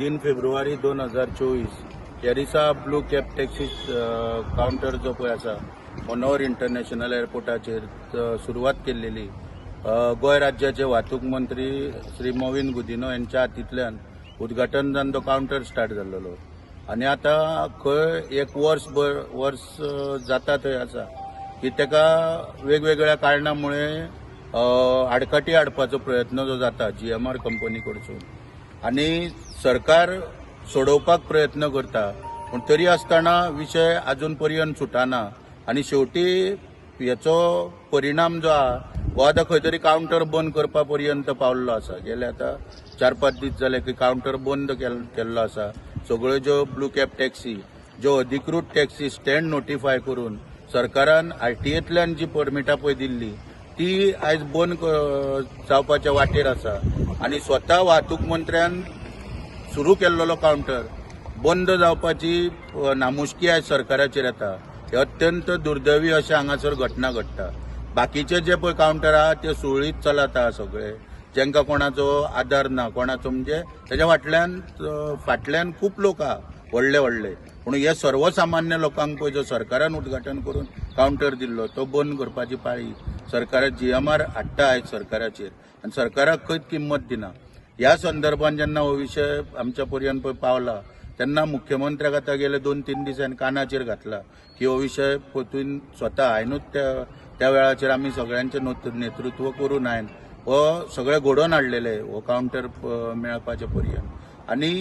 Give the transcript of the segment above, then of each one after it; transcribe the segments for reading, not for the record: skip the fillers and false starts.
3 फेब्रुवारी 2024 एरिसा blue cab taxi counter जो पळय आसा मनोहर इंटरनॅशनल एअरपोर्टाचेर सुरवात केल्लेली गोंय राज्याचे वाहतूक मंत्री श्री मोविन गुदिनो यांच्या हातींतल्यान उद्घाटन जावन तो काउंटर स्टार्ट जाल्लो आनी आतां खंय एक वर्स जाता थंय आसा की तेका वेगवेगळ्या कारणामुळे आडकाठी हाडपाचो प्रयत्न जो जाता GMR कंपनी कडसून आनी सरकार सोडोवपाक प्रयत्न करता पूण तरी आसतना विशय अजून पर्यंत सुटाना आनी शेवटी हेचो परिणाम जो आहा हो आतां खंय तरी काउंटर बंद करपा पर्यंत पावल्लो आसा। गेले आतां 4-5 दीस जाले की काउंटर बंद केल्लो आसा। सगळ्यो ज्यो ब्लू कॅब टॅक्सी ज्यो अधिकृत टॅक्सी स्टँड नोटिफाय करून सरकारान RTA जी परमिटां पळय दिल्ली ती आयज बंद जावपाच्या वाटेर आसा आनी स्वता वाहतूक मंत्र्यान सुरू केल्लो काउंटर बंद जावपाची नामुष्की आयज सरकाराचेर येता। हे अत्यंत दुर्दैवी अशें हांगासर घटना घडटा। बाकीचे जे पळय काउंटर आहा ते सुरळीत चलत आहा सगळे, जेंका कोणाचो आधार ना कोणाचो म्हणजे तेच्या फाटल्यान खूब लोक आहा व्हडले पूण हे सर्वसामान्य लोकांक पळय जो सरकारान उद्घाटन करून काउंटर दिल्लो तो बंद करपाची पाळी सरकार GMR हाडटा आयज सरकाराचेर आनी सरकाराक खंयच किंमत दिना। ह्या संदर्भात जेन्ना हो विशय आमच्या पर्यंत पळय पावला तेन्ना मुख्यमंत्र्याक आतां गेले 2-3 दिसांनी कानाचेर घातला की हो विशय परतून स्वता हांवेंनूच त्या वेळाचेर आमी सगळ्यांचें नेतृत्व करून हांवें हो सगळे घडोवन हाडलेले हो काउंटर मेळपाचे पर्यंत आनी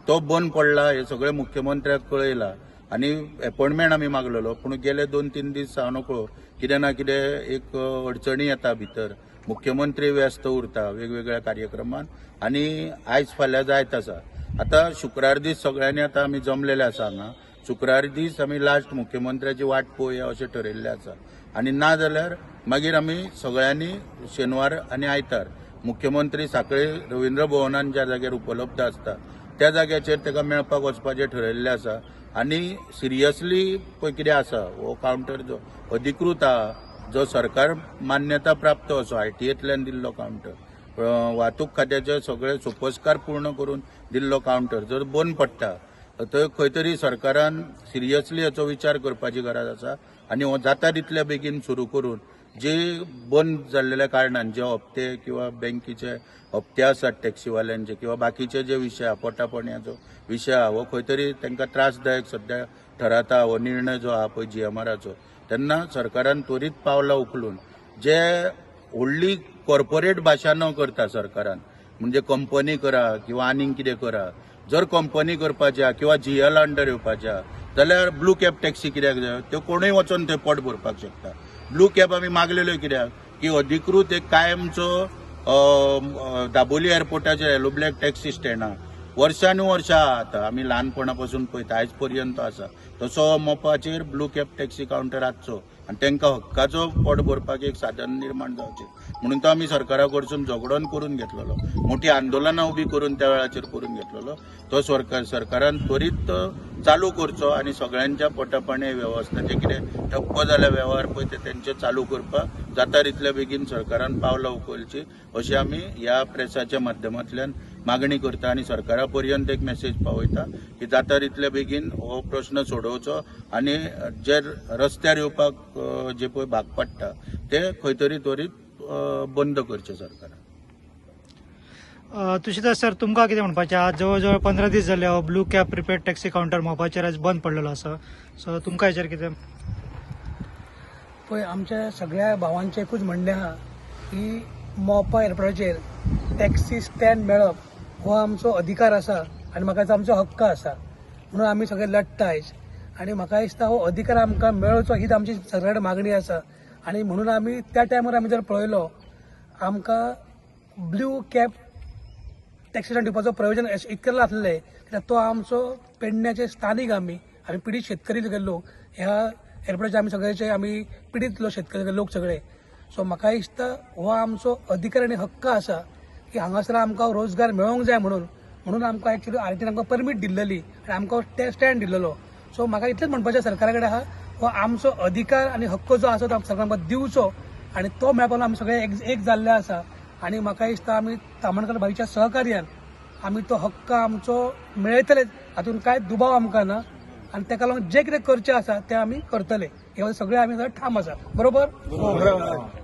तो बंद पडला हे सगळे मुख्यमंत्र्याक कळयला आनी अपॉइंटमेंट आमी मागलेलो पूण गेले 2-3 दीस हांव नकळो कितें ना कितें एक अडचणी येता भितर। मुख्यमंत्री व्यस्त उरता वेगवेगळ्या कार्यक्रमान आनी आयज फाल्यां जायत आसा। आतां शुक्रार दीस सगळ्यांनी आतां आमी जमलेले आसा हांगा शुक्रार दीस आमी लास्ट मुख्यमंत्र्याची वाट पळोवया अशें ठरयल्लें आसा आनी ना जाल्यार मागीर आमी सगळ्यांनी शेनवार आनी आयतार मुख्यमंत्री सांखळे रवींद्र भवनान ज्या जाग्यार उपलब्ध आसता त्या जाग्याचेर ताका मेळपाक वचपाचें ठरयल्लें आसा आनी सिरियसली पळय कितें आसा हो काउंटर जो अधिकृत आहा जो सरकार मान्यता प्राप्त असो RTA दिल्लो काउंटर वाहतूक खात्याचे सगळे सोपस्कार पूर्ण करून दिल्लो काउंटर जर बंद पडटा तर खंय तरी सरकारान सिरियसली हाचो विचार करपाची गरज आसा आनी हो जाता तितले बेगीन सुरू करून जे बंद जाल्लेल्या कारणान जे हप्ते किंवा बँकेचे हप्ते आसात टॅक्सीवाल्यांचे किंवा बाकीचे जे विशय आहा पोटापोणयाचो विशय आहा हो खंय तरी तांकां त्रासदायक सध्या ठरता हो निर्णय जो आहा पळय GMRचो तेन्ना सरकारान त्वरीत पावलां उखलून जे व्हडली कॉर्पोरेट भाशा न करता सरकारान म्हणजे कंपनी करा किंवा आनीक कितें करा जर कंपनी करपाची आहा किंवा GL अंडर येवपाची आहा जाल्यार ब्लू कॅब टॅक्सी कित्याक जाय त्यो कोणूय वचोन थंय पोट भरपाक शकता। ब्लू कॅब आमी मागलेल्यो कित्याक की अधिकृत एक कायमचो दाबोली एअरपोर्टाचेर येलो ब्लॅक टॅक्सी स्टँड आहा वर्षानुवर्षा आतां आमी ल्हानपणा पासून पळयता आयज पर्यंत आसा तसो मोपाचेर ब्लू कॅब टॅक्सी काउंटर आसचो आनी तांकां हक्काचो पोट भरपाक एक साधन निर्माण जावचें म्हणून तो आमी सरकारा कडसून झगडोन करून घेतलेलो मोठी आंदोलनां उबी करून त्या वेळाचेर करून घेतलेलो तो सरकारान त्वरीत चालू करचो आनी सगळ्यांच्या पोटापाणया वेवस्था जे कितें ठप्प जाल्या वेव्हार पळय ते तेंचे चालू करपाक जाता तितल्या बेगीन सरकारान पावलां उखलची अशी आमी ह्या प्रेसाच्या माध्यमांतल्यान मागणी करता आनी सरकारा पर्यंत एक मेसेज पावयता की जाता तितल्या बेगीन हो प्रश्न सोडोवचो आनी जे रस्त्यार येवपाक जे पळय भाग पडटा ते खंय तरी त्वरीत बंद करचे सरकारान। तुषार सर तुमकां कितें म्हणपाचें आज जवळ जवळ 15 दीस जाले हो blue cab prepaid taxi counter मोपाचेर आज बंद पडलेलो आसा सो तुमकां हेचेर कितें पळय आमच्या सगळ्या भावांचें एकूच म्हणणें आहा की मोपा एअरपोर्टाचेर टॅक्सी स्टँड मेळप हो आमचो अधिकार आसा आनी म्हाका दिसता आमचो हक्क आसा म्हणून आमी सगळे लढटा आयज आनी म्हाका दिसता हो अधिकार आमकां मेळचो हीच आमची सरकार मागणी आसा आनी म्हणून आमी त्या टायमार आमी जर पळयलो आमकां ब्लू कॅब टॅक्सी स्टँड दिवपाचो प्रयोजन इतकें आसलें कित्याक तो आमचो पेडण्याचे स्थानीक आमी पिडीत शेतकरी लोक ह्या एअरपोर्टाचेर आमी सगळेचे आमी पिडीत शेतकरी लोक सगळे सो म्हाका दिसता हो आमचो अधिकार आनी हक्क आसा की हांगासर आमकां रोजगार मेळोंक जाय म्हणून आमकां एक्चुअली RTA आमकां परमीट दिल्ली आनी आमकां स्टँड दिल्लो सो म्हाका इतलेंच म्हणपाचें सरकारा कडेन आहा हो आमचो अधिकार आनी हक्क जो आसा तो सरकारान आमकां दिवचो आनी तो मेळपाक आमी सगळे एक जाल्ले आसा आनी म्हाका दिसता आमी तामणकर भाईच्या सहकार्यान आमी तो हक्क आमचो मेळयतलेच, हातून कांय दुबाव आमकां ना. आनी ताका लागून जे कितें करचें आसा तें आमी करतले, हे सगळे आमी ठाम आसा. बरोबर.